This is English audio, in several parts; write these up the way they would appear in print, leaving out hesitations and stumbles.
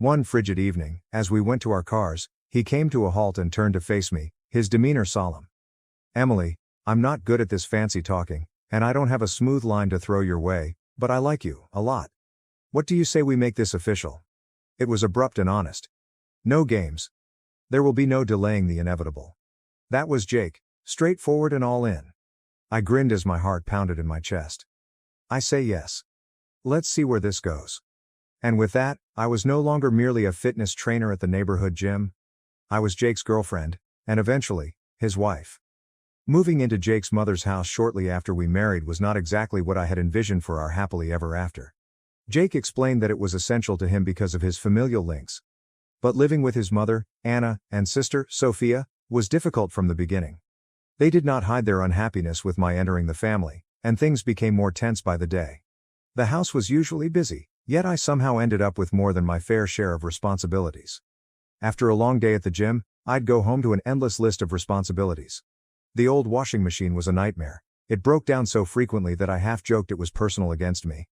One frigid evening, as we went to our cars, he came to a halt and turned to face me, his demeanor solemn. "Emily, I'm not good at this fancy talking, and I don't have a smooth line to throw your way, but I like you, a lot. What do you say we make this official?" It was abrupt and honest. No games. There will be no delaying the inevitable. That was Jake, straightforward and all in. I grinned as my heart pounded in my chest. I say yes. Let's see where this goes. And with that, I was no longer merely a fitness trainer at the neighborhood gym. I was Jake's girlfriend, and eventually, his wife. Moving into Jake's mother's house shortly after we married was not exactly what I had envisioned for our happily ever after. Jake explained that it was essential to him because of his familial links. But living with his mother, Anna, and sister, Sophia, was difficult from the beginning. They did not hide their unhappiness with my entering the family, and things became more tense by the day. The house was usually busy, yet I somehow ended up with more than my fair share of responsibilities. After a long day at the gym, I'd go home to an endless list of responsibilities. The old washing machine was a nightmare. It broke down so frequently that I half joked it was personal against me.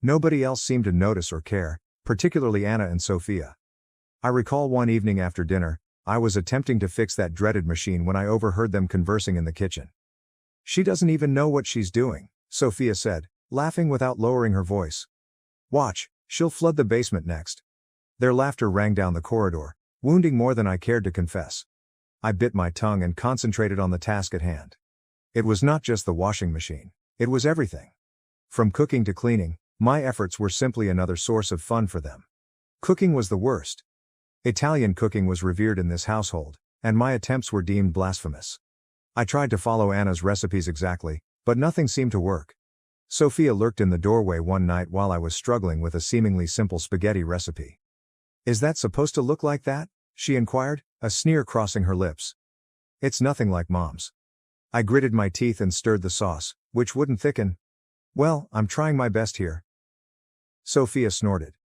Nobody else seemed to notice or care, particularly Anna and Sophia. I recall one evening after dinner, I was attempting to fix that dreaded machine when I overheard them conversing in the kitchen. "She doesn't even know what she's doing," Sophia said, laughing without lowering her voice. "Watch, she'll flood the basement next." Their laughter rang down the corridor, wounding more than I cared to confess. I bit my tongue and concentrated on the task at hand. It was not just the washing machine, it was everything. From cooking to cleaning, my efforts were simply another source of fun for them. Cooking was the worst. Italian cooking was revered in this household, and my attempts were deemed blasphemous. I tried to follow Anna's recipes exactly, but nothing seemed to work. Sophia lurked in the doorway one night while I was struggling with a seemingly simple spaghetti recipe. "Is that supposed to look like that?" she inquired, a sneer crossing her lips. "It's nothing like Mom's." I gritted my teeth and stirred the sauce, which wouldn't thicken. "Well, I'm trying my best here." Sophia snorted.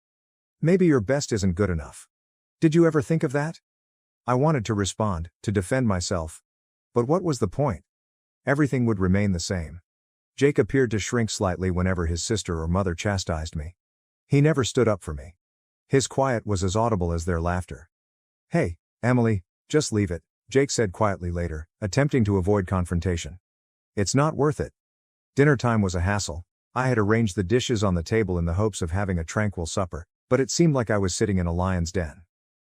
"Maybe your best isn't good enough. Did you ever think of that?" I wanted to respond, to defend myself. But what was the point? Everything would remain the same. Jake appeared to shrink slightly whenever his sister or mother chastised me. He never stood up for me. His quiet was as audible as their laughter. "Hey, Emily, just leave it," Jake said quietly later, attempting to avoid confrontation. "It's not worth it." Dinner time was a hassle. I had arranged the dishes on the table in the hopes of having a tranquil supper, but it seemed like I was sitting in a lion's den.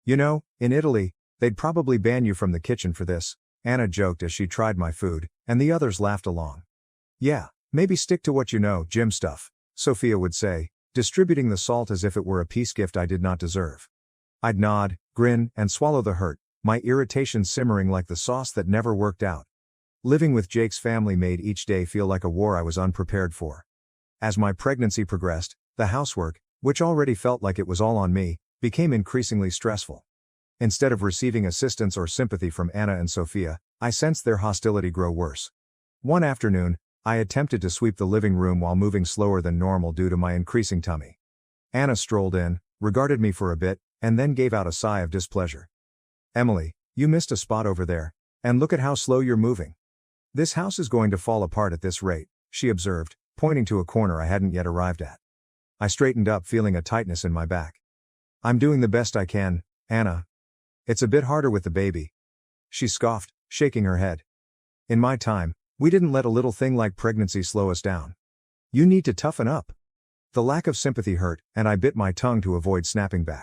"You know, in Italy, they'd probably ban you from the kitchen for this," Anna joked as she tried my food, and the others laughed along. "Yeah, maybe stick to what you know, gym stuff," Sophia would say, distributing the salt as if it were a peace gift I did not deserve. I'd nod, grin, and swallow the hurt, my irritation simmering like the sauce that never worked out. Living with Jake's family made each day feel like a war I was unprepared for. As my pregnancy progressed, the housework, which already felt like it was all on me, became increasingly stressful. Instead of receiving assistance or sympathy from Anna and Sophia, I sensed their hostility grow worse. One afternoon, I attempted to sweep the living room while moving slower than normal due to my increasing tummy. Anna strolled in, regarded me for a bit, and then gave out a sigh of displeasure. "Emily, you missed a spot over there, and look at how slow you're moving. This house is going to fall apart at this rate," she observed, pointing to a corner I hadn't yet arrived at. I straightened up, feeling a tightness in my back. "I'm doing the best I can, Anna. It's a bit harder with the baby," she scoffed, shaking her head. "In my time, we didn't let a little thing like pregnancy slow us down. You need to toughen up." The lack of sympathy hurt, and I bit my tongue to avoid snapping back.